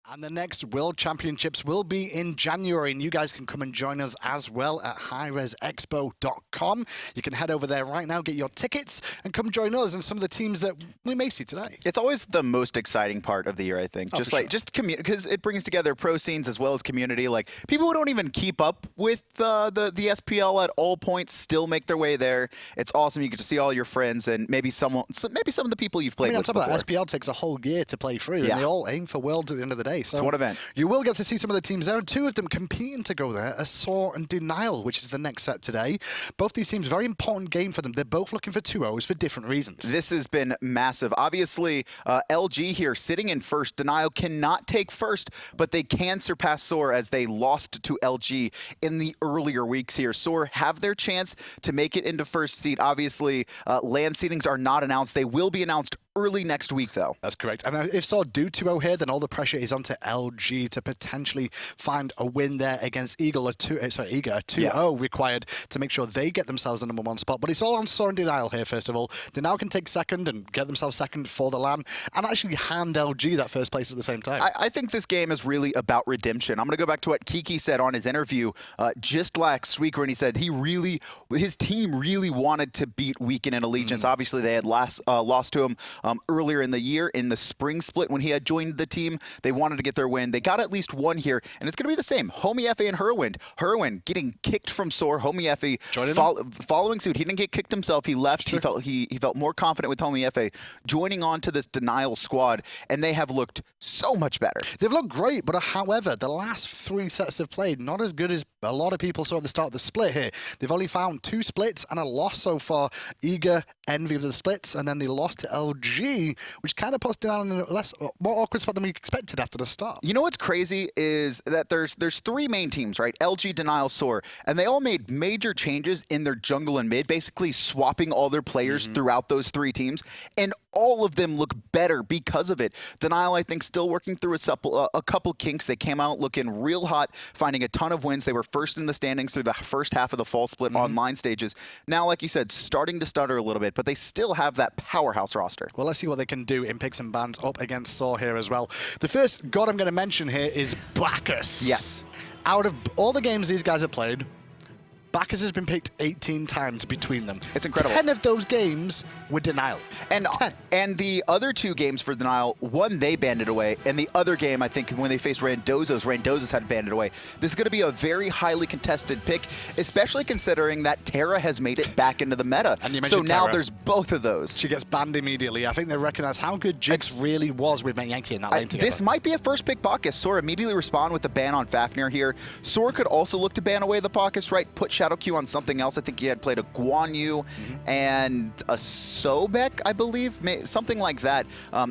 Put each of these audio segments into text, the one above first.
And the next World Championships will be in January, and you guys can come and join us as well at hi-rezexpo.com. You can head over there right now, get your tickets, and come join us and some of the teams that we may see today. It's always the most exciting part of the year, I think. Oh, just because it brings together pro scenes as well as community. Like, people who don't even keep up with the SPL at all points still make their way there. It's awesome. You get to see all your friends and maybe some of the people you've played with on top before. of that, SPL takes a whole year to play through, and they all aim for Worlds at the end of the day. So it's one event. You will get to see some of the teams there, and two of them competing to go there are SoaR and Denial, which is the next set today. Both these teams, very important game for them. They're both looking for 2-0s for different reasons. This has been massive. Obviously, LG here sitting in first. Denial cannot take first, but they can surpass SoaR as they lost to LG in the earlier weeks here. SoaR have their chance to make it into first seed. Obviously, land seedings are not announced. They will be announced early next week, though. That's correct. And if SoaR do 2-0 here, then all the pressure is onto LG to potentially find a win there against Eagle, a 2-0 required to make sure they get themselves the #1 spot. But it's all on SoaR and Denial here, first of all. Denial can take second and get themselves second for the LAN and actually hand LG that first place at the same time. I think this game is really about redemption. I'm going to go back to what Kiki said on his interview just last week when he said his team really wanted to beat Weekend and Allegiance. Obviously, they had lost to him earlier in the year in the spring split when he had joined the team. They wanted to get their win. They got at least one here, and it's going to be the same. Homiefe and Hurriwind. Hurriwind getting kicked from SoaR. Homiefe following suit. He didn't get kicked himself. He left. He felt more confident with Homiefe joining on to this Denial squad, and they have looked so much better. They've looked great, but however, the last 3 sets they've played, not as good as a lot of people saw at the start of the split here. They've only found 2 splits and a loss so far. Eager, Envy with the splits, and then they lost to LG, which kind of puts down in a more awkward spot than we expected after the start. You know what's crazy is that there's 3 main teams, right? LG, Denial, SoaR, and they all made major changes in their jungle and mid, basically swapping all their players throughout those 3 teams, and all of them look better because of it. Denial, I think, still working through a couple kinks. They came out looking real hot, finding a ton of wins. They were first in the standings through the first half of the fall split online stages. Now, like you said, starting to stutter a little bit, but they still have that powerhouse roster. Well, let's see what they can do in picks and bans up against SoaR here as well. The first god I'm going to mention here is Bacchus. Yes. Out of all the games these guys have played, Bacchus has been picked 18 times between them. It's incredible. 10 of those games were Denial. And the other 2 games for Denial, one they banded away, and the other game, I think, when they faced Randozos had banded away. This is going to be a very highly contested pick, especially considering that Terra has made it back into the meta. And you so mentioned now Terra. There's both of those. She gets banned immediately. I think they recognize how good Jigz really was with Metyankey in that lane together. This might be a first pick Bacchus. SoaR immediately respond with the ban on Fafnir here. SoaR could also look to ban away the Bacchus, right? Put Shadowq on something else. I think he had played a Guan Yu and a Sobek, I believe, something like that,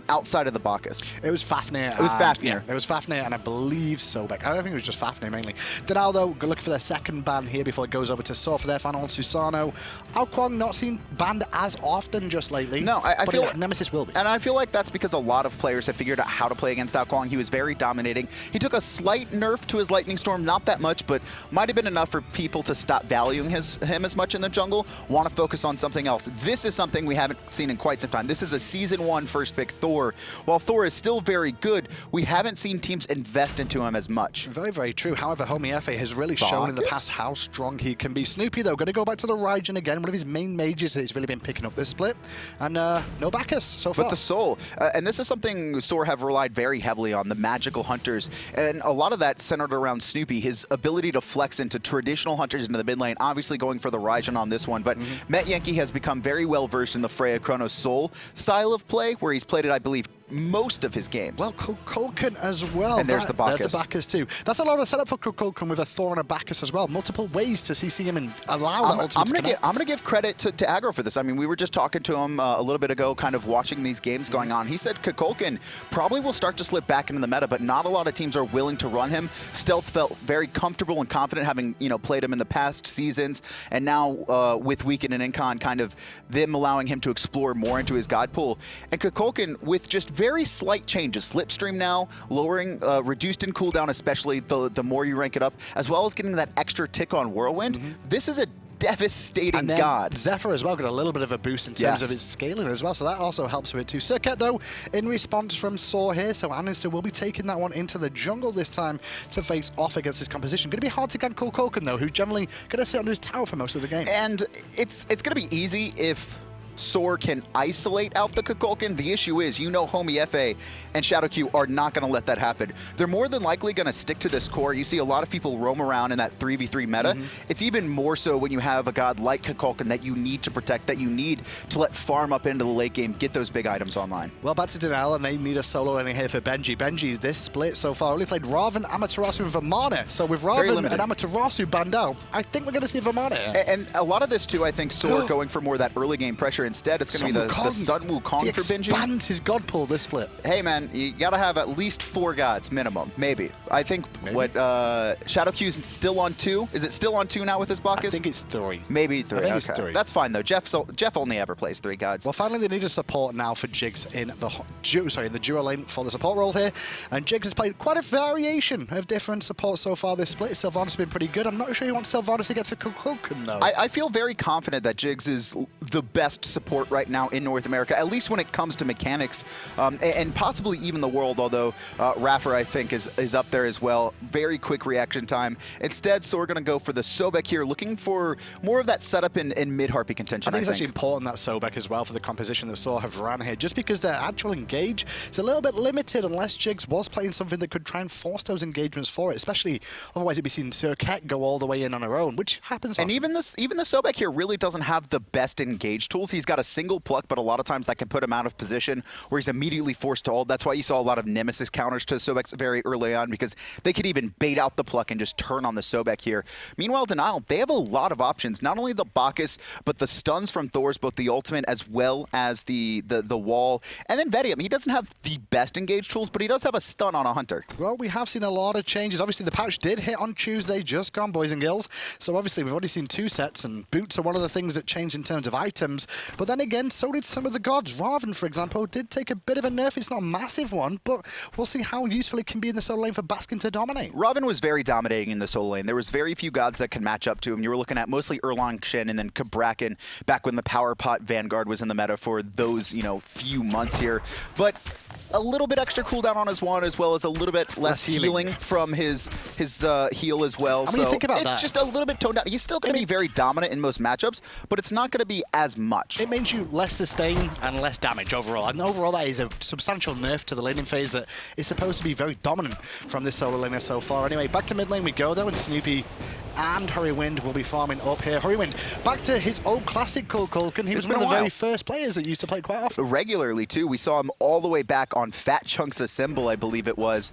outside of the Bacchus. It was Fafnir. It was Fafnir. Yeah, it was Fafnir, and I believe Sobek. I don't think it was just Fafnir mainly. Denial, though, go look for their second ban here before it goes over to SoaR for their final. Susano. Wukong not seen banned as often just lately. No, I feel like Nemesis will be. And I feel like that's because a lot of players have figured out how to play against Wukong. He was very dominating. He took a slight nerf to his Lightning Storm, not that much, but might have been enough for people to stop valuing him as much in the jungle, want to focus on something else. This is something we haven't seen in quite some time. This is a Season 1 first pick Thor. While Thor is still very good, we haven't seen teams invest into him as much. Very, very true. However, Homiefe has really shown in the past how strong he can be. Snoopy, though, going to go back to the Raijin again, one of his main mages that he's really been picking up this split. And no Bacchus so far. But the soul. And this is something SoaR have relied very heavily on, the magical hunters. And a lot of that centered around Snoopy, his ability to flex into traditional hunters into the mid lane, obviously going for the Raijin on this one. But Metyankey has become very well versed in the Freya Chronos Soul style of play, where he's played it, I believe, most of his games. Well, Kukulkan as well. And there's the Bacchus. There's the Bacchus too. That's a lot of setup for Kukulkan with a Thor and a Bacchus as well. Multiple ways to CC him and allow that ultimate I'm gonna give credit to Aggro for this. I mean, we were just talking to him a little bit ago, kind of watching these games going on. He said Kukulkan probably will start to slip back into the meta, but not a lot of teams are willing to run him. Stealth felt very comfortable and confident having played him in the past seasons, and now with Weekend and Incon, kind of them allowing him to explore more into his god pool. And Kukulkan with just very slight changes. Slipstream now, lowering, reduced in cooldown, especially the more you rank it up, as well as getting that extra tick on Whirlwind. This is a devastating and then god. Zephyr as well got a little bit of a boost in terms of its scaling as well, so that also helps with it too. Serqet, though, in response from SoaR here, so andinster will be taking that one into the jungle this time to face off against this composition. Going to be hard to get Kukulkan, though, who's generally going to sit under his tower for most of the game. And it's going to be easy if SoaR can isolate out the Kukulkan. The issue is, Homiefe and Shadowq are not going to let that happen. They're more than likely going to stick to this core. You see a lot of people roam around in that 3v3 meta. It's even more so when you have a god like Kukulkan that you need to protect, that you need to let farm up into the late game, get those big items online. Well, back to Denial, and they need a solo laning here for Benji. Benji, this split so far, only played Ravana, Amaterasu, and Vamana. So with Ravana and Amaterasu banned out, I think we're going to see Vamana here. And a lot of this, too, I think SoaR going for more of that early game pressure. Instead, it's going to be the Sun Wukong for Benji. Expands his god pool this split. Hey, man, you got to have at least 4 gods minimum, maybe. I think what Shadowq is still on 2. Is it still on 2 now with his Bacchus? I think it's 3. Maybe 3. I think it's 3. That's fine though. Jeff only ever plays 3 gods. Well, finally they need a support now for Jigz in the duo lane for the support role here, and Jigz has played quite a variation of different supports so far this split. Sylvanas has been pretty good. I'm not sure he wants Sylvanas to get to Kukulkan though. I feel very confident that Jigz is the best support right now in North America, at least when it comes to mechanics, and possibly even the world, although Raffer, I think, is up there as well. Very quick reaction time. Instead, so we're going to go for the Sobek here, looking for more of that setup in mid-harpy contention, I think it's actually important that Sobek as well for the composition that SoaR have ran here, just because their actual engage is a little bit limited unless Jigz was playing something that could try and force those engagements for it, especially otherwise it'd be seeing Serqet go all the way in on her own, which happens often. And even the Sobek here really doesn't have the best engage tools. He's got a single pluck, but a lot of times that can put him out of position where he's immediately forced to hold. That's why you saw a lot of Nemesis counters to Sobek very early on, because they could even bait out the pluck and just turn on the Sobek here. Meanwhile, Denial, they have a lot of options. Not only the Bacchus, but the stuns from Thor's, both the ultimate as well as the wall. And then Vetium, he doesn't have the best engage tools, but he does have a stun on a hunter. Well, we have seen a lot of changes. Obviously, the patch did hit on Tuesday, just gone, boys and girls. So obviously, we've already seen 2 sets, and boots are one of the things that changed in terms of items. But then again, so did some of the gods. Raven, for example, did take a bit of a nerf. It's not a massive one, but we'll see how useful it can be in the solo lane for Baskin to dominate. Raven was very dominating in the solo lane. There was very few gods that could match up to him. You were looking at mostly Erlang Shen and then Kukulkan back when the Power Pot Vanguard was in the meta for those, few months here. But a little bit extra cooldown on his wand, as well as a little bit less healing from his heal as well. So think about it's just a little bit toned down. He's still going to be very dominant in most matchups, but it's not going to be as much. It means you less sustain and less damage overall. And overall, that is a substantial nerf to the laning phase that is supposed to be very dominant from this solo laner so far. Anyway, back to mid lane we go, though, and Snoopy and Hurriwind will be farming up here. Hurriwind, back to his old classic Kukulkan. He was one of the very first players that used to play quite often. Regularly, too. We saw him all the way back on Fat Chunks of Symbol, I believe it was,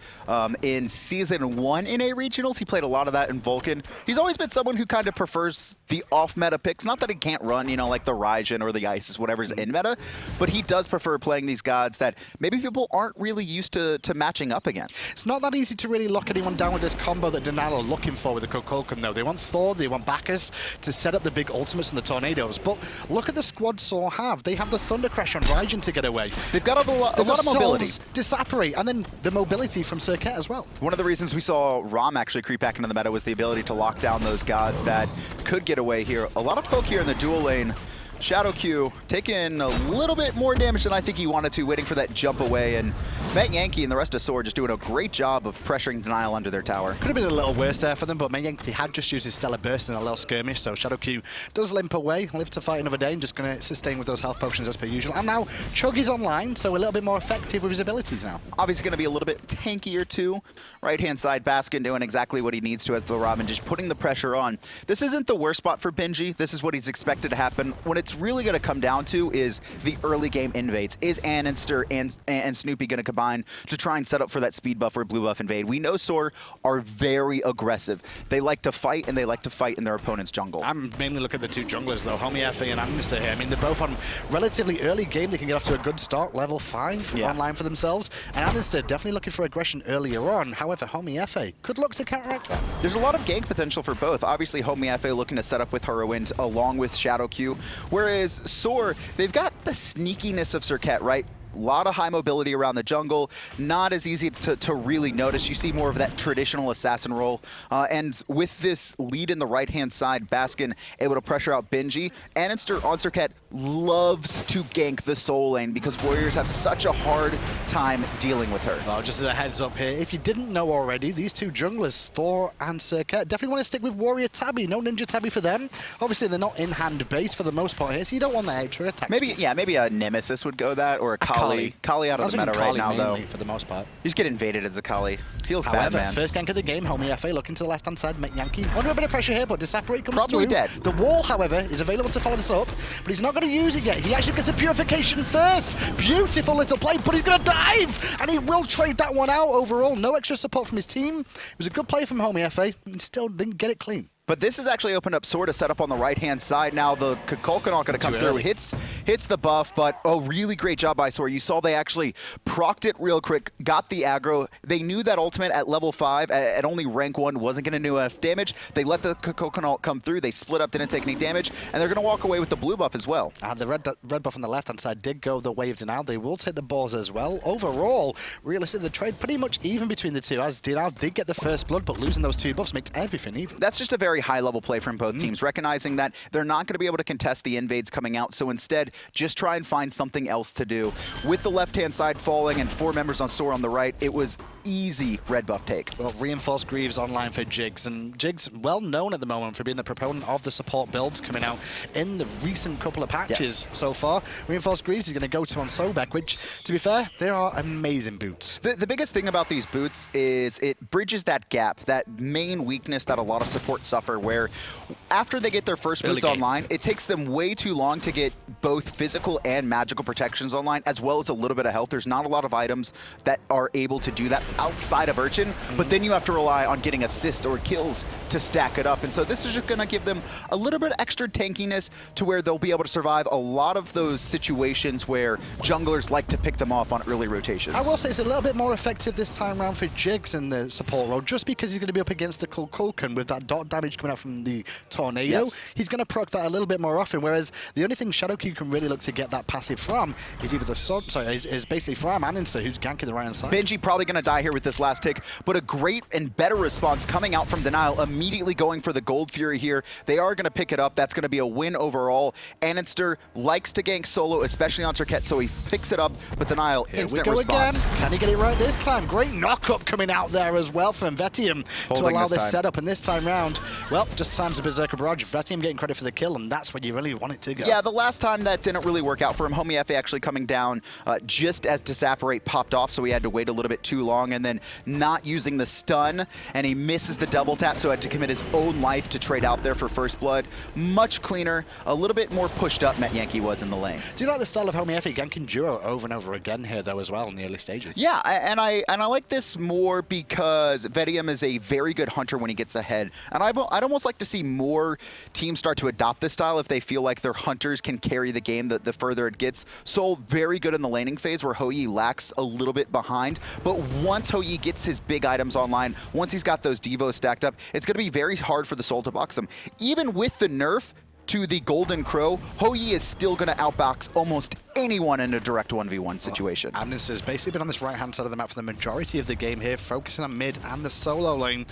in Season 1 in A Regionals. He played a lot of that in Vulcan. He's always been someone who kind of prefers the off-meta picks. Not that he can't run, like the Raijin or the Isis, whatever's in meta, but he does prefer playing these gods that maybe people aren't really used to matching up against. It's not that easy to really lock anyone down with this combo that Denial are looking for with the Kukulkan, though. They want Thor, they want Bacchus to set up the big ultimates and the tornadoes, but look at the squad SoaR have. They have the Thunder Crash on Raijin to get away. They've got a lot of mobility. Disapparate, and then the mobility from Serqet as well. One of the reasons we saw Rom actually creep back into the meta was the ability to lock down those gods that could get away here. A lot of poke here in the dual lane. Shadowq taking a little bit more damage than I think he wanted to, waiting for that jump away, and Metyankey and the rest of SoaR just doing a great job of pressuring Denial under their tower. Could have been a little worse there for them, but Metyankey had just used his Stellar Burst in a little skirmish, so Shadowq does limp away, live to fight another day, and just going to sustain with those health potions as per usual. And now Chug is online, so a little bit more effective with his abilities now. Obviously going to be a little bit tankier too. Right-hand side, Baskin doing exactly what he needs to as the Robin, just putting the pressure on. This isn't the worst spot for Benji. This is what he's expected to happen. When it's really going to come down to is the early game invades. Is andinster and Snoopy going to combine to try and set up for that speed buff or blue buff invade? We know SoaR are very aggressive. They like to fight, and they like to fight in their opponent's jungle. I'm mainly looking at the 2 junglers, though, Homiefe and andinster here. I mean, they're both on relatively early game. They can get off to a good start, level 5 online for themselves. And andinster definitely looking for aggression earlier on. However, Homiefe could look to counteract that. There's a lot of gank potential for both. Obviously, Homiefe looking to set up with Hurriwind along with Shadowq, whereas SoaR, they've got the sneakiness of Serqet, right? A lot of high mobility around the jungle. Not as easy to really notice. You see more of that traditional assassin role. And with this lead in the right-hand side, Baskin able to pressure out Benji. andinster on Serqet loves to gank the soul lane because Warriors have such a hard time dealing with her. Well, just as a heads up here, if you didn't know already, these two junglers, Thor and Serqet, definitely want to stick with Warrior Tabby. No Ninja Tabby for them. Obviously, they're not in-hand base for the most part here, so you don't want that extra attack. Maybe a Nemesis would go that, or a Kali. Kali out of the meta right now, though. For the most part. You just get invaded as a Kali. Feels However, bad, man. First gank of the game, Homiefe looking to the left-hand side, Metyankey. Under a bit of pressure here, but Disapparate comes Probably through. dead. The wall, however, is available to follow this up, but he's not going to use it yet. He actually gets the Purification first. Beautiful little play, but he's going to dive! And he will trade that one out overall. No extra support from his team. It was a good play from Homiefe, and still didn't get it clean. But this has actually opened up SoaR to set up on the right-hand side. Now the Kukulkan going to come through. Hits the buff, but a really great job by SoaR. You saw they actually procced it real quick, got the aggro. They knew that ultimate at level 5, at only rank 1, wasn't going to do enough damage. They let the Kukulkan come through. They split up, didn't take any damage, and they're going to walk away with the blue buff as well. And the red buff on the left-hand side did go the way of Denial. They will take the balls as well. Overall, realistically, the trade pretty much even between the two, as Denial did get the first blood, but losing those 2 buffs makes everything even. That's just a very high-level play from both teams, recognizing that they're not going to be able to contest the invades coming out, so instead, just try and find something else to do. With the left-hand side falling and 4 members on SoaR on the right, it was easy red buff take. Well, Reinforced Greaves online for Jigz, and Jigz well known at the moment for being the proponent of the support builds coming out in the recent couple of patches so far. Reinforced Greaves is going to go to on Sobek, which, to be fair, they are amazing boots. The biggest thing about these boots is it bridges that gap, that main weakness that a lot of support suffer, where after they get their first boots online, it takes them way too long to get both physical and magical protections online, as well as a little bit of health. There's not a lot of items that are able to do that outside of Urchin, but then you have to rely on getting assists or kills to stack it up. And so this is just going to give them a little bit extra tankiness to where they'll be able to survive a lot of those situations where junglers like to pick them off on early rotations. I will say it's a little bit more effective this time around for Jigz in the support role, just because he's going to be up against the Kukulkan with that dot damage coming out from the tornado. He's going to proc that a little bit more often, whereas the only thing Shadowq can really look to get that passive from is either the sword, is basically from andinster, who's ganking the right hand side. Benji probably going to die here with this last tick, but a great and better response coming out from Denial, immediately going for the Gold Fury here. They are going to pick it up. That's going to be a win overall. andinster likes to gank solo, especially on Serqet, so he picks it up, but Denial, instant response. Again. Can he get it right this time? Great knock-up coming out there as well from Vetium to allow this setup, and this time round, well, just times a Berserker Barrage. Vetium getting credit for the kill, and that's where you really want it to go. Yeah, the last time that didn't really work out for him. Homiefe actually coming down just as Disapparate popped off, so he had to wait a little bit too long, and then not using the stun, and he misses the double tap, so had to commit his own life to trade out there for first blood. Much cleaner, a little bit more pushed up Metyankey was in the lane. Do you like the style of Homiefe ganking duo over and over again here, though, as well in the early stages? Yeah, and I like this more because Vetium is a very good hunter when he gets ahead, and I'd almost like to see more teams start to adopt this style if they feel like their hunters can carry the game the further it gets. SoaR very good in the laning phase where Hou Yi lacks a little bit behind, but once Hou Yi gets his big items online, once he's got those Devos stacked up, it's going to be very hard for the SoaR to box him. Even with the nerf to the Golden Crow, Hou Yi is still going to outbox almost anyone in a direct 1v1 situation. andinster's basically been on this right-hand side of the map for the majority of the game here, focusing on mid and the solo lane.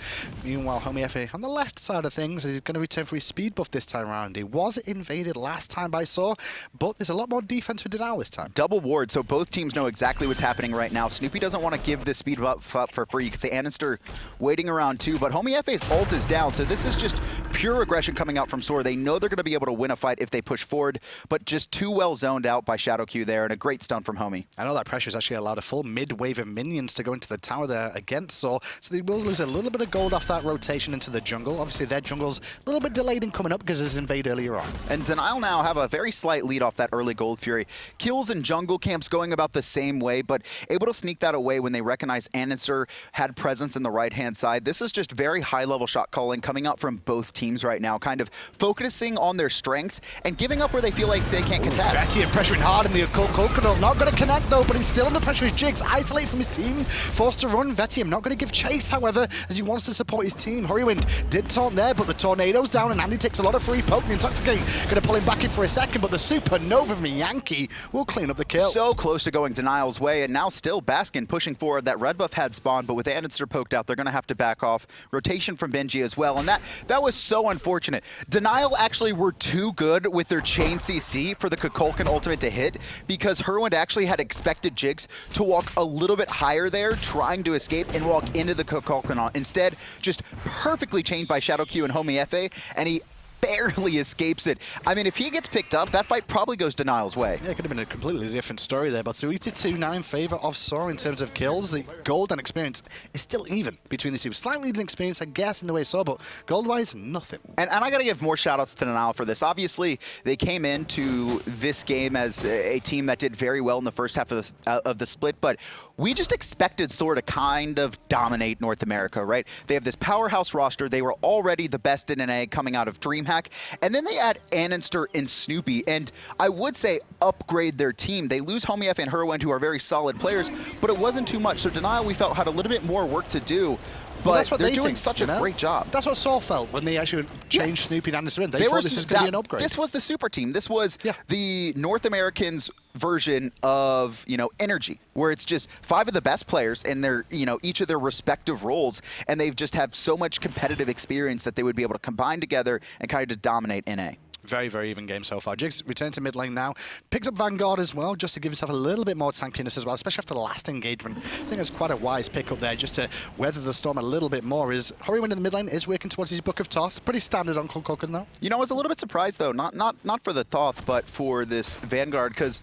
Meanwhile, Homiefe on the left side of things is going to return for his speed buff this time around. He was invaded last time by SoaR, but there's a lot more defense for Denial this time. Double ward, so both teams know exactly what's happening right now. Snoopy doesn't want to give this speed buff up for free. You could say andinster waiting around too, but Homiefe's ult is down, so this is just pure aggression coming out from SoaR. They know they're going to be able to win a fight if they push forward, but just too well zoned out by Shadowq there, and a great stun from Homie. I know that pressure's actually allowed a full mid-wave of minions to go into the tower there against SoaR, so they will lose a little bit of gold off that rotation into the jungle. Obviously, their jungle's a little bit delayed in coming up because it's invade earlier on. And Denial now have a very slight lead off that early Gold Fury. Kills in jungle camps going about the same way, but able to sneak that away when they recognize andinster had presence in the right-hand side. This is just very high-level shot calling coming out from both teams. teams right now, kind of focusing on their strengths and giving up where they feel like they can't contest. Vetium pressuring hard in the Kukulkan. Not going to connect though, but he's still under pressure. His Jigz isolated from his team, forced to run. Vetium not going to give chase, however, as he wants to support his team. Hurriwind did taunt there, but the tornado's down, and Andy takes a lot of free poke. The Intoxicate going to pull him back in for a second, but the supernova from Metyankey will clean up the kill. So close to going Denial's way, and now still Baskin pushing forward. That red buff had spawned, but with andinster poked out, they're going to have to back off. Rotation from Benji as well, and that was so unfortunate. Denial actually were too good with their chain CC for the Kukulkan ultimate to hit, because Hurriwind actually had expected Jigz to walk a little bit higher there, trying to escape and walk into the Kukulkan. Instead, just perfectly chained by Shadowq and Homiefe, and he barely escapes it. I mean, if he gets picked up, that fight probably goes Denial's way. Yeah, it could have been a completely different story there, but 3-2 now in favor of SoaR in terms of kills. The gold and experience is still even between the two. Slightly leading experience, I guess, in the way SoaR, but gold-wise, nothing. And I got to give more shout-outs to Denial for this. Obviously, they came into this game as a team that did very well in the first half of the split, but we just expected SoaR to kind of dominate North America, right? They have this powerhouse roster. They were already the best in NA coming out of DreamHack. And then they add andinster and Snoopy, and I would say upgrade their team. They lose Homiefe and Hurriwind, who are very solid players, but it wasn't too much. So Denial, we felt, had a little bit more work to do. But that's what they're they doing think, such a great job. That's what SoaR felt when they actually changed Snoopy and andinster in. They thought this was going to be an upgrade. This was the super team. This was the North Americans version of, Energy, where it's just 5 of the best players in their, each of their respective roles, and they've just have so much competitive experience that they would be able to combine together and kind of dominate NA. Very, very even game so far. Jigz returns to mid lane now. Picks up Vanguard as well, just to give himself a little bit more tankiness as well, especially after the last engagement. I think it's quite a wise pick up there, just to weather the storm a little bit more. Is Hurriwind in the mid lane is working towards his Book of Thoth. Pretty standard on Kukulkan, though. I was a little bit surprised, though, not for the Thoth, but for this Vanguard, because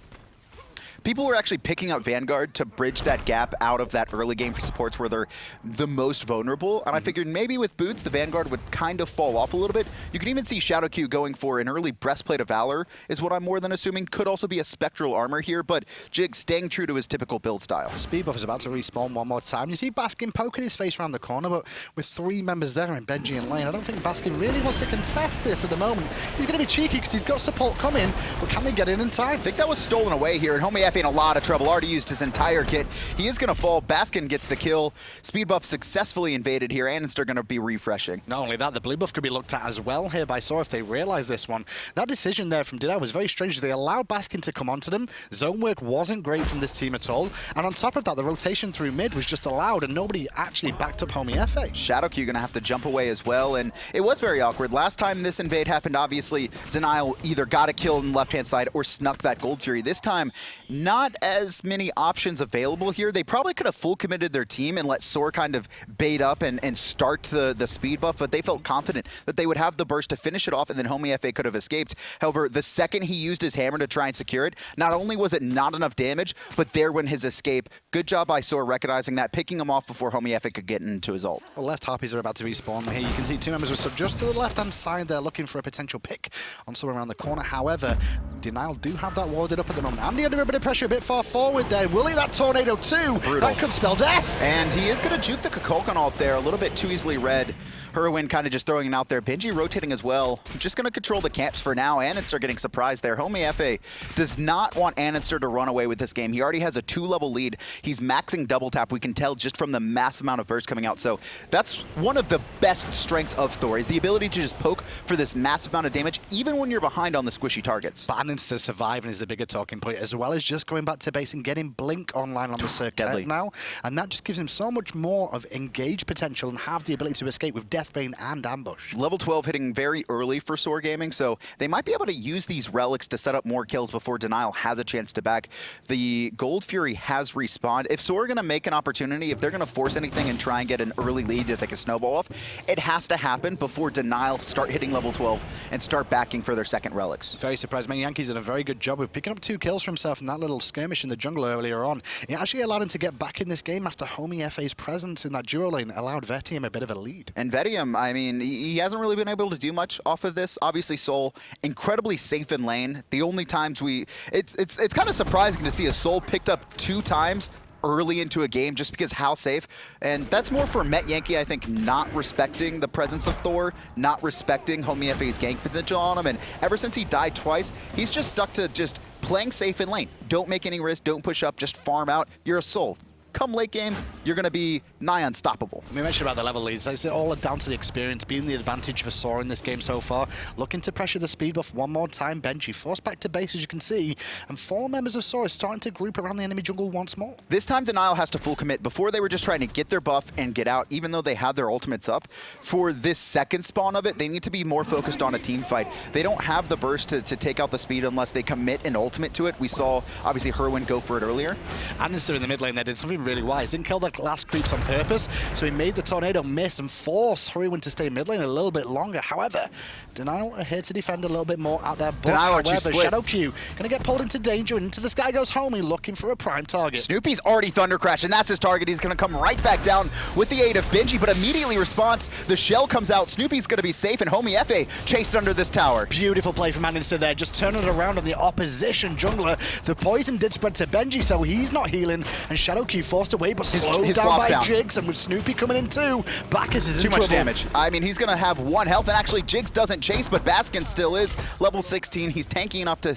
people were actually picking up Vanguard to bridge that gap out of that early game for supports where they're the most vulnerable. And I figured maybe with Boots, the Vanguard would kind of fall off a little bit. You can even see Shadowq going for an early Breastplate of Valor, is what I'm more than assuming. Could also be a Spectral Armor here, but Jigz staying true to his typical build style. Speed buff is about to respawn one more time. You see Baskin poking his face around the corner, but with 3 members there in Benji and Lane, I don't think Baskin really wants to contest this at the moment. He's going to be cheeky because he's got support coming, but can they get in time? I think that was stolen away here, and Homiefe in a lot of trouble. Already used his entire kit. He is going to fall. Baskin gets the kill. Speed buff successfully invaded here. andinster going to be refreshing. Not only that, the blue buff could be looked at as well here by SoaR if they realize this one. That decision there from Denial was very strange. They allowed Baskin to come onto them. Zone work wasn't great from this team at all. And on top of that, the rotation through mid was just allowed, and nobody actually backed up Homiefe. Shadowq going to have to jump away as well, and it was very awkward. Last time this invade happened, obviously, Denial either got a kill on the left-hand side or snuck that Gold Fury. This time, not as many options available here. They probably could have full committed their team and let SoaR kind of bait up and start the speed buff, but they felt confident that they would have the burst to finish it off, and then Homiefe could have escaped. However, the second he used his hammer to try and secure it, not only was it not enough damage, but there went his escape. Good job by SoaR recognizing that, picking him off before Homiefe could get into his ult. Well, left harpies are about to respawn here. You can see 2 members were sub just to the left-hand side there, looking for a potential pick on someone around the corner. However, Denial do have that warded up at the moment. Andy under a bit of pressure, a bit far forward there. Will he that tornado too? Brutal. That could spell death. And he is going to juke the Kukulkan ult there, a little bit too easily read. Hurriwind kind of just throwing it out there. Benji rotating as well. Just going to control the camps for now. andinster getting surprised there. Homiefe does not want andinster to run away with this game. He already has a 2-level lead. He's maxing double tap. We can tell just from the massive amount of burst coming out. So that's one of the best strengths of Thor, is the ability to just poke for this massive amount of damage, even when you're behind on the squishy targets. But andinster surviving is the bigger talking point, as well as just going back to base and getting Blink online on the Serqet now. And that just gives him so much more of engage potential and have the ability to escape with Deathbane and Ambush. Level 12 hitting very early for SoaR Gaming, so they might be able to use these relics to set up more kills before Denial has a chance to back. The Gold Fury has respawned. If SoaR are going to make an opportunity, if they're going to force anything and try and get an early lead that they can snowball off, it has to happen before Denial start hitting level 12 and start backing for their second relics. Very surprised. Metyankey's done a very good job of picking up 2 kills for himself in that little skirmish in the jungle earlier on. It actually allowed him to get back in this game after Homiefe's presence in that duo lane allowed Vetium a bit of a lead. And Vetium, I mean, he hasn't really been able to do much off of this. Obviously, Soul, incredibly safe in lane. The only times it's kind of surprising to see a Soul picked up 2 times early into a game just because how safe. And that's more for Metyankey, I think, not respecting the presence of Thor, not respecting Homiefe's gank potential on him. And ever since he died twice, he's just stuck to just playing safe in lane. Don't make any risk, don't push up, just farm out. You're a soul. Come late game, you're going to be nigh unstoppable. We mentioned about the level leads. It's all down to the experience, being the advantage for SoaR in this game so far. Looking to pressure the speed buff one more time. Benji forced back to base, as you can see, and 4 members of SoaR are starting to group around the enemy jungle once more. This time, Denial has to full commit. Before, they were just trying to get their buff and get out, even though they had their ultimates up. For this second spawn of it, they need to be more focused on a team fight. They don't have the burst to take out the speed unless they commit an ultimate to it. We saw, obviously, Hurriwind go for it earlier. Andinster in the mid lane there did something really wise. Didn't kill the last creeps on purpose, so he made the tornado miss and force Hurriwind to stay mid lane a little bit longer. However, Denial are here to defend a little bit more out there. But however, Shadowq gonna get pulled into danger, and into the sky goes Homie, looking for a prime target. Snoopy's already Thunder Crash, and that's his target. He's gonna come right back down with the aid of Benji, but immediately responds. The shell comes out. Snoopy's gonna be safe, and Homiefe chased under this tower. Beautiful play from Andinster there, just turning it around on the opposition jungler. The poison did spread to Benji, so he's not healing, and Shadowq forced away, but slowed down by Jigz, and with Snoopy coming in too, Bacchus is in trouble. Too much damage. I mean, he's gonna have 1 health, and actually Jigz doesn't chase, but Baskin still is. Level 16, he's tanky enough to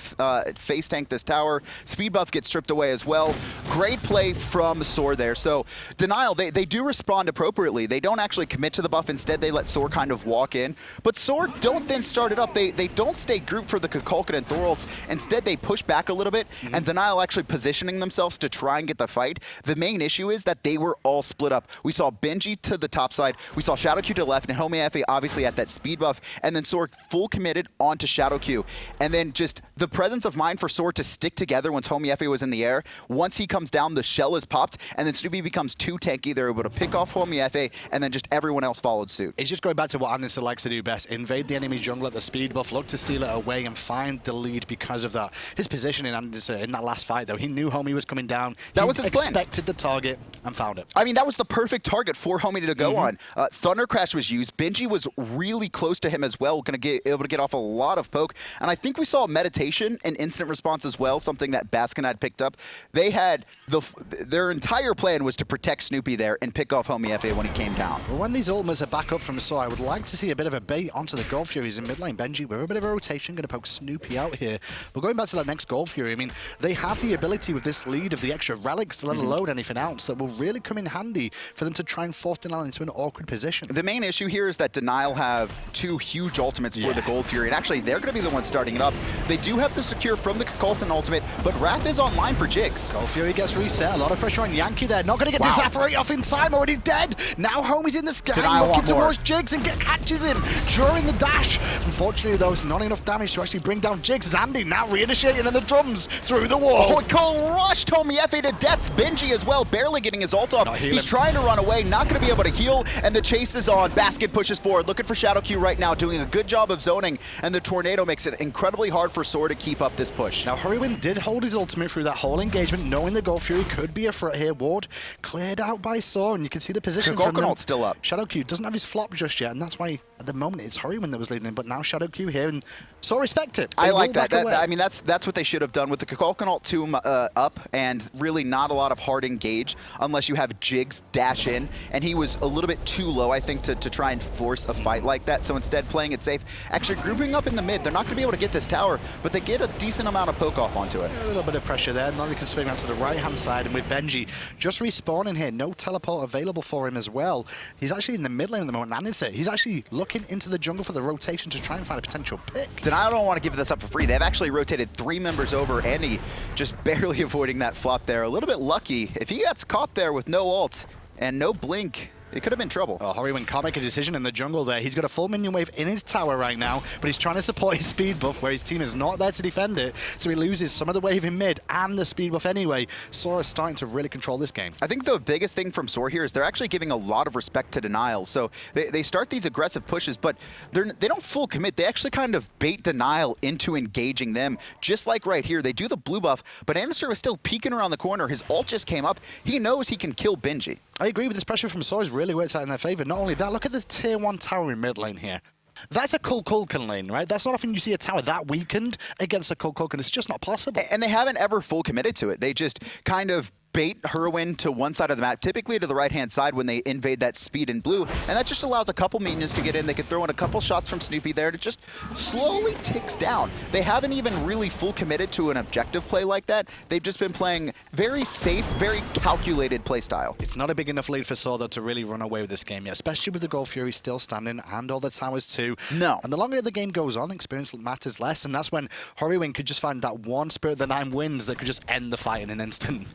face tank this tower. Speed buff gets stripped away as well. Great play from SoaR there. So Denial, they do respond appropriately. They don't actually commit to the buff. Instead, they let SoaR kind of walk in. But SoaR don't then start it up. They don't stay grouped for the Kukulkan and Thor ults. Instead, they push back a little bit, and Denial actually positioning themselves to try and get the fight. The main issue is that they were all split up. We saw Benji to the top side, we saw Shadowq to the left, and Homiefe obviously at that speed buff, and then SoaR full committed onto Shadowq. And then just the presence of mind for SoaR to stick together once Homiefe was in the air. Once he comes down, the shell is popped, and then Snoopy becomes too tanky. They're able to pick off Homiefe, and then just everyone else followed suit. It's just going back to what Andinster likes to do best. Invade the enemy jungle at the speed buff, look to steal it away, and find the lead because of that. His position in Andinster in that last fight, though, he knew Homie was coming down. That was his plan. He expected the target and found it. I mean, that was the perfect target for Homie to go on. Thunder Crash was used. Benji was really close to him as well, going to get able to get off a lot of poke. And I think we saw meditation and instant response as well, something that Baskin had picked up. They had their entire plan was to protect Snoopy there and pick off Homiefe when he came down. Well, when these ultimates are back up from SoaR, I would like to see a bit of a bait onto the Gold Furies in mid lane. Benji with a bit of a rotation, going to poke Snoopy out here. But going back to that next Gold Fury, I mean, they have the ability with this lead of the extra relics, let alone anything else, that will really come in handy for them to try and force Denial into an awkward position. The main issue here is that Denial have 2 huge ultimates for the Gold Fury, and actually they're going to be the ones starting it up. They do have the secure from the Kukulkan ultimate, but Wrath is online for Jigz. Gold Fury gets reset, a lot of pressure on Yankee there, not going to get this evaporate off in time, already dead. Now Homie's in the sky, looking towards Jigz and catches him during the dash. Unfortunately though, it's not enough damage to actually bring down Jigz. Andy now reinitiating in the drums through the wall. Oh, crushed Homiefe to death. Benji as well, barely getting his ult off. He's trying to run away, not going to be able to heal, and the chase is on. Baskin pushes forward, looking for Shadowq right now, doing a good job of zoning, and the tornado makes it incredibly hard for SoaR to keep up this push. Now Hurriwind did hold his ultimate through that whole engagement, knowing the Gold Fury could be a threat here. Ward cleared out by SoaR, and you can see the position from them. Ult's still up. Shadowq doesn't have his flop just yet, and that's why at the moment it's Hurriwind that was leading him, but now Shadowq here, and SoaR respect it. I like that. I mean, that's what they should have done with the Kukulkan ult 2 up, and really not a lot of hard engage unless you have Jigz dash in, and he was a little bit too low, I think, to try and force a fight like that. So instead, playing it safe, actually grouping up in the mid. They're not going to be able to get this tower, but they get a decent amount of poke off onto it. A little bit of pressure there. Now they can swing around to the right-hand side, and with Benji just respawning here, no teleport available for him as well. He's actually in the mid lane at the moment, and he's actually looking into the jungle for the rotation to try and find a potential pick. Then I don't want to give this up for free. They've actually rotated 3 members over. Andy just barely avoiding that flop there. A little bit lucky. If he gets caught there with no ult and no blink, it could have been trouble. Oh, Hurriwind can't make a decision in the jungle there. He's got a full minion wave in his tower right now, but he's trying to support his speed buff where his team is not there to defend it, so he loses some of the wave in mid and the speed buff anyway. SoaR is starting to really control this game. I think the biggest thing from SoaR here is they're actually giving a lot of respect to Denial. So they start these aggressive pushes, but they don't full commit. They actually kind of bait Denial into engaging them. Just like right here, they do the blue buff, but Andinster was still peeking around the corner. His ult just came up. He knows he can kill Benji. I agree with this pressure from SoaR has really worked out in their favor. Not only that, look at the tier 1 tower in mid lane here. That's a Kukulkan lane, right? That's not often you see a tower that weakened against a Kukulkan. It's just not possible. And they haven't ever full committed to it. They just kind of bait Hurriwind to one side of the map, typically to the right-hand side when they invade that speed in blue, and that just allows a couple minions to get in. They can throw in a couple shots from Snoopy there to just slowly ticks down. They haven't even really full committed to an objective play like that. They've just been playing very safe, very calculated play style. It's not a big enough lead for SoaR, though, to really run away with this game yet, especially with the Gold Fury still standing and all the towers too. No. And the longer the game goes on, experience matters less, and that's when Hurriwind could just find that one Spirit of the Nine wins that could just end the fight in an instant.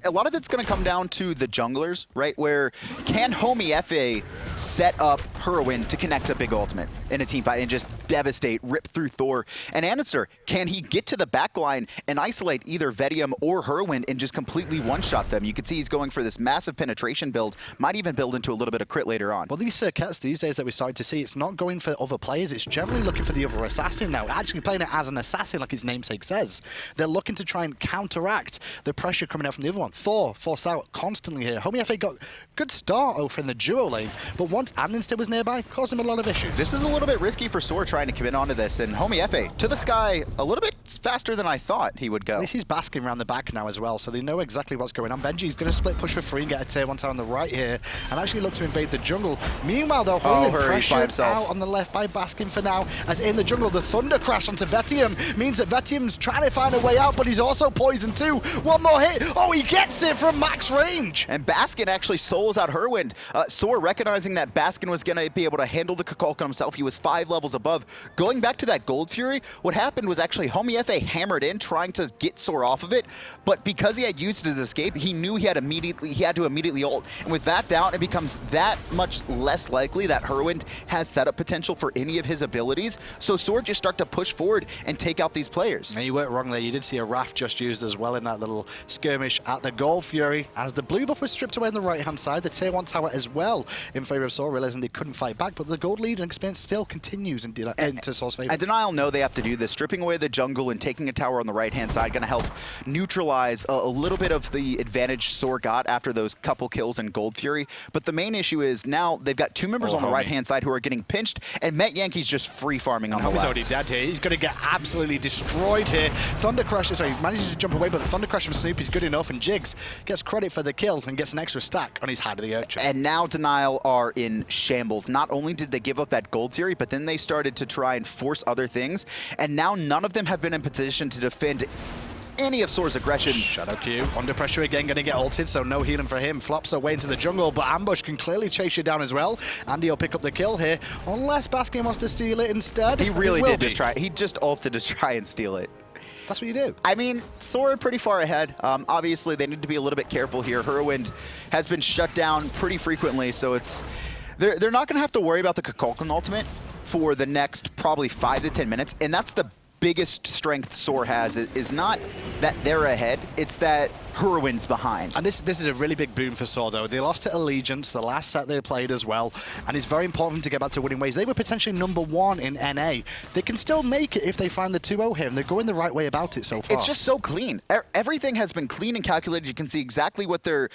A lot of it's going to come down to the junglers, right? Where can Homiefe set up Hurriwind to connect a big ultimate in a team fight and just devastate, rip through Thor? And andinster, can he get to the back line and isolate either Vetium or Hurriwind and just completely one-shot them? You can see he's going for this massive penetration build, might even build into a little bit of crit later on. Well, these Serqets these days that we started to see, it's not going for other players, it's generally looking for the other assassin now, actually playing it as an assassin like his namesake says. They're looking to try and counteract the pressure coming out from the other one. Thor forced out constantly here. Homiefe got good start over in the duo lane, but once andinster was nearby, caused him a lot of issues. This is a little bit risky for SoaR trying to commit onto this, and Homiefe to the sky a little bit faster than I thought he would go. At least he's Baskin around the back now as well, so they know exactly what's going on. Benji's going to split push for free and get a tier 1 tower on the right here, and actually look to invade the jungle. Meanwhile, though, Hurriwind pressured out on the left by Baskin for now, as in the jungle, the Thunder Crash onto Vetium means that Vetium's trying to find a way out, but he's also poisoned too. One more hit. Oh, he gets it from max range. And Baskin actually souls out Hurriwind. SoaR recognizing that Baskin was going to be able to handle the Kukulkan himself. He was 5 levels above. Going back to that Gold Fury, what happened was actually Homiefe hammered in, trying to get SoaR off of it, but because he had used his escape, he knew he had to immediately ult. And with that down, it becomes that much less likely that Hurriwind has setup potential for any of his abilities. So SoaR just start to push forward and take out these players. Now, you weren't wrong there. You did see a Raft just used as well in that little skirmish at the Gold Fury, as the blue buff was stripped away on the right-hand side, the tier 1 tower as well in favor of SoaR, realizing they couldn't fight back, but the gold lead and experience still continues into SoaR's favor. And Denial know they have to do this. Stripping away the jungle and taking a tower on the right-hand side going to help neutralize a little bit of the advantage SoaR got after those couple kills in Gold Fury. But the main issue is now they've got 2 members on the right-hand side who are getting pinched, and Metyankey's just free farming on the left. He's already dead here. He's going to get absolutely destroyed here. Thunder Crash, sorry, he manages to jump away, but the Thunder Crash from Snoopy's good enough, and Jigz gets credit for the kill and gets an extra stack on his Hide of the Urchin. And now Denial are in shambles. Not only did they give up that Gold Fury, but then they started to try and force other things, and now none of them have been in position to defend any of SoaR's aggression. Shadowq under pressure again, going to get ulted, so no healing for him. Flops away into the jungle, but Ambush can clearly chase you down as well. Andy will pick up the kill here, unless Baskin wants to steal it instead. He really did just try. He just ulted to try and steal it. That's what you do. I mean, SoaR pretty far ahead. Obviously, they need to be a little bit careful here. Hurriwind has been shut down pretty frequently, so it's they're not going to have to worry about the Kukulkan ultimate for the next probably 5 to 10 minutes, and that's the biggest strength SoaR has, is not that they're ahead, it's that Hurriwind's behind. And this is a really big boom for SoaR, though. They lost to Allegiance, the last set they played as well, and it's very important to get back to winning ways. They were potentially #1 in NA. They can still make it if they find the 2-0 here, and they're going the right way about it so far. It's just so clean. Everything has been clean and calculated. You can see exactly what their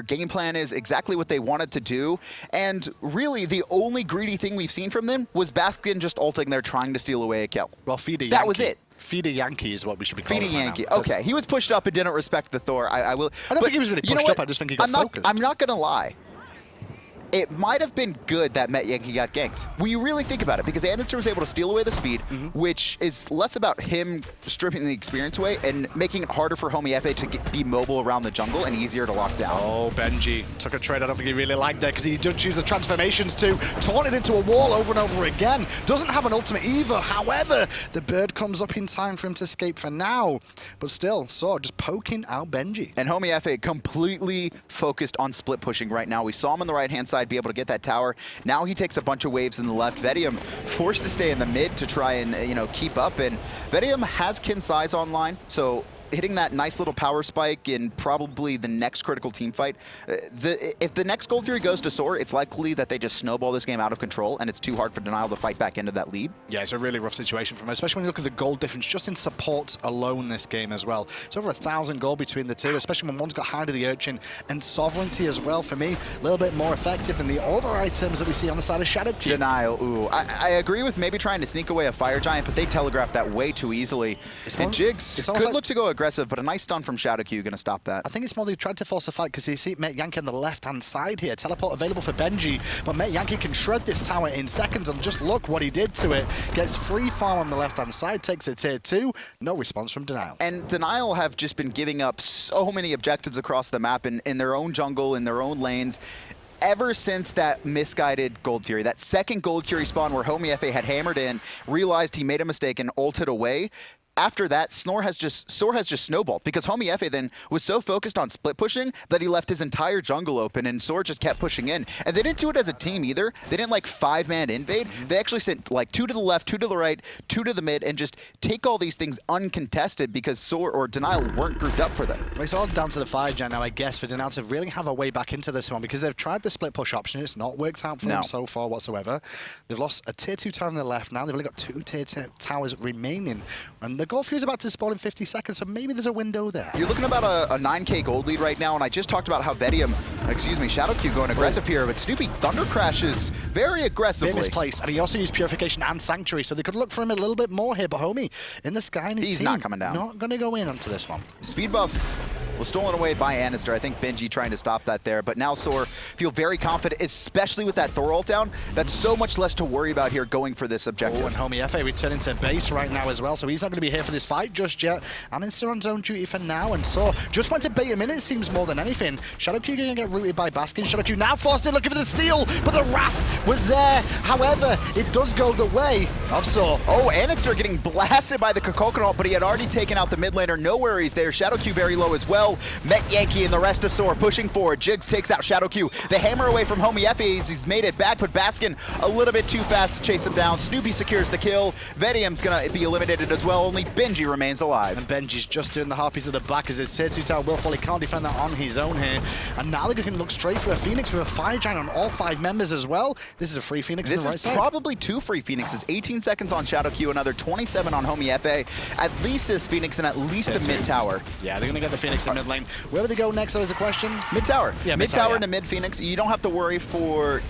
game plan is, exactly what they wanted to do, and really the only greedy thing we've seen from them was Baskin just ulting there trying to steal away a kill. Well, that was it. Feeder Yankee is what we should be calling him. Feeder Yankee. Okay, he was pushed up and didn't respect the Thor. I don't think he was really pushed up. I just think he got focused. I'm not going to lie. It might have been good that Metyankey got ganked. When you really think about it, because andinster was able to steal away the speed, which is less about him stripping the experience away and making it harder for Homiefe to be mobile around the jungle and easier to lock down. Oh, Benji took a trade I don't think he really liked there, because he did choose the transformations to taunt it into a wall over and over again. Doesn't have an ultimate either. However, the bird comes up in time for him to escape for now. But still, SoaR just poking out Benji. And Homiefe completely focused on split pushing right now. We saw him on the right-hand side be able to get that tower. Now he takes a bunch of waves in the left. Vetium forced to stay in the mid to try and keep up, and Vetium has Kin size online, so hitting that nice little power spike in probably the next critical team fight. If the next Gold Fury goes to SoaR, it's likely that they just snowball this game out of control, and it's too hard for Denial to fight back into that lead. Yeah, it's a really rough situation for him, especially when you look at the gold difference just in supports alone this game as well. It's over 1,000 gold between the two, especially when one's got Hide of the Urchin and Sovereignty as well. For me, a little bit more effective than the other items that we see on the side of Shadowq. Denial, ooh. I agree with maybe trying to sneak away a Fire Giant, but they telegraphed that way too easily. And Jigz could look to go aggressive, but a nice stun from Shadowq going to stop that. I think it's more they tried to force a fight because you see Metyankey on the left-hand side here. Teleport available for Benji, but Metyankey can shred this tower in seconds, and just look what he did to it. Gets free farm on the left-hand side, takes a tier 2. No response from Denial. And Denial have just been giving up so many objectives across the map in their own jungle, in their own lanes. Ever since that misguided Gold Fury, that second Gold Fury spawn where Homiefe had hammered in, realized he made a mistake and ulted away, after that, SoaR has just snowballed because Homiefe then was so focused on split pushing that he left his entire jungle open, and SoaR just kept pushing in. And they didn't do it as a team either. They didn't like 5-man invade. They actually sent like 2 to the left, 2 to the right, 2 to the mid, and just take all these things uncontested because SoaR or Denial weren't grouped up for them. Well, it's all down to the fire gen now, I guess, for Denial to really have a way back into this one because they've tried the split push option. It's not worked out for them so far whatsoever. They've lost a tier 2 tower on the left now. They've only got 2 tier 2 towers remaining. And the Gold Fury is about to spawn in 50 seconds, so maybe there's a window there. You're looking about a 9k gold lead right now, and I just talked about how Vetium, Shadowq going aggressive here, but Snoopy Thunder crashes very aggressively. Bit misplaced, and he also used Purification and Sanctuary, so they could look for him a little bit more here, but Homie in the sky and his He's team not coming down. Not going to go in onto this one. Speed buff was stolen away by andinster. I think Benji trying to stop that there, but now SoaR feel very confident, especially with that Thor ult down. That's so much less to worry about here going for this objective. Oh, and Homiefe returning to base right now as well, so he's not going to be here for this fight just yet. andinster on zone duty for now, and SoaR just went to bait him in, it seems, more than anything. Shadowq going to get rooted by Baskin. Shadowq now forced in, looking for the steal, but the Wrath was there. However, it does go the way of SoaR. Oh, andinster getting blasted by the Kukulkan, but he had already taken out the mid laner. No worries there. Shadowq very low as well. Metyankey and the rest of SoaR pushing forward. Jigz takes out Shadowq. The hammer away from Homiefe. He's made it back, but Baskin a little bit too fast to chase him down. Snoopy secures the kill. Vetium's going to be eliminated as well. Only Benji remains alive. And Benji's just doing the harpies at the back as his tier 2 tower will fall. He can't defend that on his own here. And now they can look straight for a Phoenix with a fire giant on all 5 members as well. This is a free Phoenix on the right side. This is probably 2 free Phoenixes. 18 seconds on Shadowq, another 27 on Homiefe. At least this Phoenix and at least the mid tower. Yeah, they're going to get the Phoenix in mid lane. Where would they go next, though, is the question? Mid tower. Yeah, mid tower and a mid Phoenix. You don't have to worry for...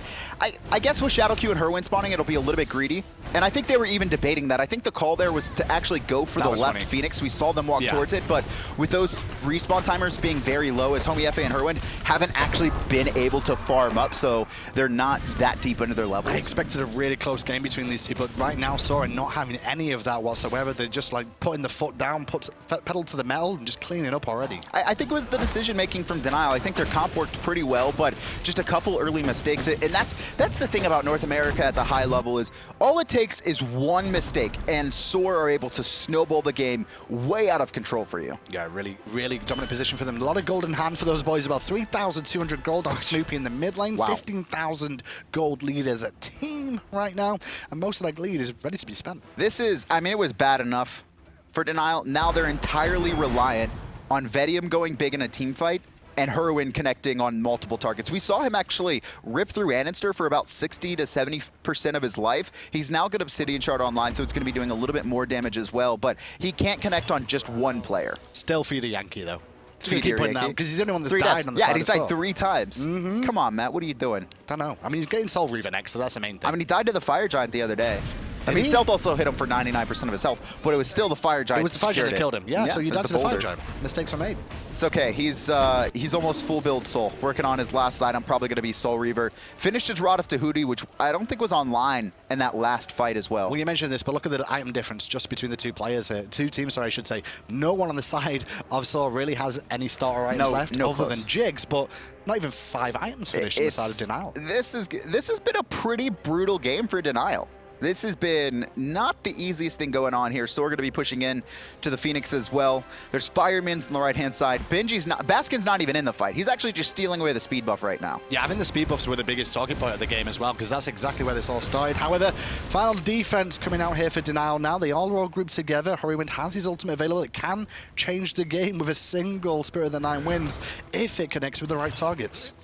I guess with Shadowq and Hurriwind spawning, it'll be a little bit greedy. And I think they were even debating that. I think the call there was to actually go for the left Phoenix. We saw them walk towards it, but with those respawn timers being very low, as Homiefe and Hurriwind haven't actually been able to farm up, so they're not that deep into their levels. I expected a really close game between these two, but right now SoaR not having any of that whatsoever. They're just like putting the foot down, pedal to the metal, and just cleaning up already. I think it was the decision-making from Denial. I think their comp worked pretty well, but just a couple early mistakes. And that's the thing about North America at the high level is all it takes is one mistake, and SoaR are able to snowball the game way out of control for you. Yeah, really, really dominant position for them. A lot of gold in hand for those boys. About 3,200 gold on Snoopy in the mid lane. Wow. 15,000 gold lead as a team right now, and most of that lead is ready to be spent. This is, I mean, it was bad enough for Denial. Now they're entirely reliant on Vetium going big in a team fight and Hurriwind connecting on multiple targets. We saw him actually rip through andinster for about 60 to 70% of his life. He's now got Obsidian Shard online, so it's going to be doing a little bit more damage as well, but he can't connect on just one player. Still feed a Yankee, though. Keep putting out, because he's the only one that's died on the side. Yeah, he's like 3 times. Come on, Matt, what are you doing? Don't know. I mean, he's getting Soul Reaver next, so that's the main thing. I mean, he died to the Fire Giant the other day. I mean, Stealth also hit him for 99% of his health, but it was still the Fire Giant. It was the Fire Giant that killed him. Yeah, so you died to the Fire Giant. Mistakes were made. It's okay. He's almost full build Soul. Working on his last side. I'm probably going to be Soul Reaver. Finished his Rod of Tahuti, which I don't think was online in that last fight as well. Well, you mentioned this, but look at the item difference just between the two players here. Two teams, sorry, I should say. No one on the side of SoaR really has any starter items left other than Jigz, but not even 5 items finished on the side of Denial. This has been a pretty brutal game for Denial. This has been not the easiest thing going on here. SoaR going to be pushing in to the Phoenix as well. There's Firemen on the right-hand side. Baskin's not even in the fight. He's actually just stealing away the speed buff right now. Yeah, I think the speed buffs were the biggest talking point of the game as well, because that's exactly where this all started. However, final defense coming out here for Denial now. They all grouped together. Hurriwind has his ultimate available. It can change the game with a single Spirit of the Nine wins if it connects with the right targets.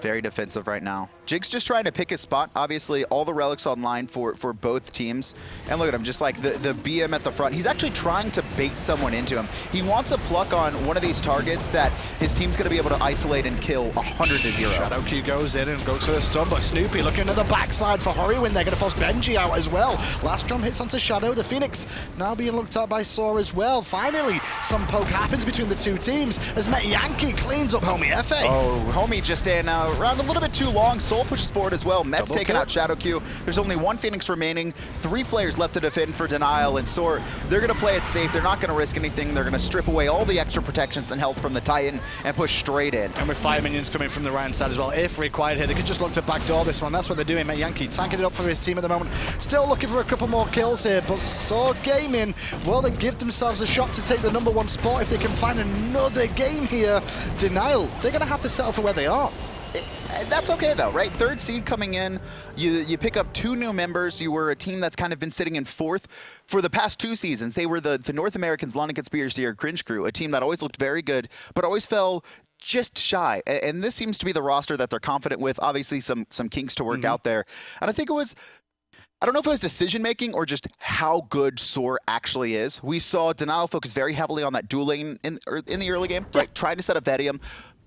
Very defensive right now. Jigz just trying to pick his spot. Obviously, all the relics online for both teams. And look at him, just like the BM at the front. He's actually trying to bait someone into him. He wants a pluck on one of these targets that his team's going to be able to isolate and kill 100-0. Shadowq goes in and goes to a stun, but Snoopy looking at the backside for Hurriwind. They're going to force Benji out as well. Last drum hits onto Shadow. The Phoenix now being looked at by SoaR as well. Finally, some poke happens between the two teams as Metyankey cleans up Homiefe. Oh, Homie just staying around a little bit too long. Soul pushes forward as well. Met's taking out Shadowq. There's only one Phoenix remaining. 3 players left to defend for Denial, and SoaR, they're going to play it safe. They're not going to risk anything. They're going to strip away all the extra protections and health from the Titan and push straight in. And with fire minions coming from the right side as well, if required here, they could just look to backdoor this one. That's what they're doing. Metyankey tanking it up for his team at the moment. Still looking for a couple more kills here, but SoaR Gaming, well, they give themselves a shot to take the #1 spot if they can find another game here. Denial, they're going to have to settle for where they are. That's okay though, right? 3rd seed coming in, you pick up 2 new members. You were a team that's kind of been sitting in 4th for the past 2 seasons. They were the North Americans London Conspiracy or Cringe Crew, a team that always looked very good, but always fell just shy. And this seems to be the roster that they're confident with. Obviously some kinks to work out there. And I think it was, I don't know if it was decision-making or just how good SoaR actually is. We saw Denial focus very heavily on that dual lane in the early game, right? Trying to set up Vetium.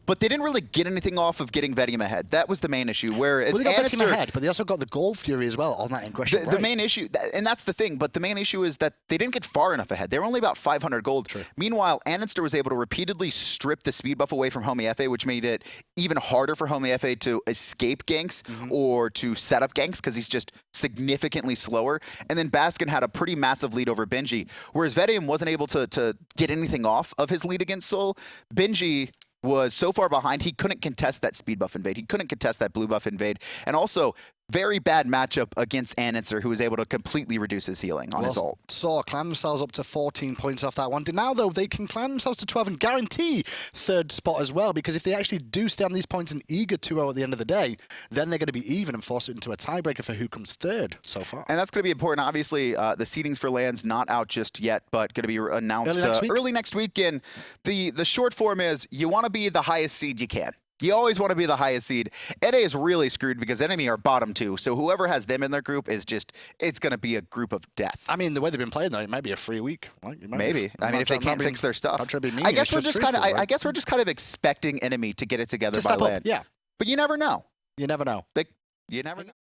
But they didn't really get anything off of getting Vetium ahead. That was the main issue. Whereas well, they got Vetium ahead, but they also got the Gold Fury as well on that ingression. The main issue, and that's the thing, but the main issue is that they didn't get far enough ahead. They were only about 500 gold. True. Meanwhile, andinster was able to repeatedly strip the speed buff away from Homiefe, which made it even harder for Homiefe to escape ganks or to set up ganks because he's just significantly slower. And then Baskin had a pretty massive lead over Benji, whereas Vetium wasn't able to get anything off of his lead against Soul. Benji was so far behind, he couldn't contest that speed buff invade. He couldn't contest that blue buff invade. And also, very bad matchup against andinster, who was able to completely reduce his healing on his ult. SoaR climb themselves up to 14 points off that one. Now, though, they can climb themselves to 12 and guarantee 3rd spot as well, because if they actually do stay on these points and eager 2-0 at the end of the day, then they're going to be even and force it into a tiebreaker for who comes 3rd so far. And that's going to be important. Obviously, the seedings for LAN's not out just yet, but going to be announced early next week. And the short form is you want to be the highest seed you can. You always want to be the highest seed. NA is really screwed because enemy are bottom 2, so whoever has them in their group is just, it's going to be a group of death. I mean, the way they've been playing, though, it might be a free week. Right? Maybe. I mean, if they can't fix their stuff. I guess we're just kind of expecting enemy to get it together by LAN. Yeah. But you never know. You never know. You never know.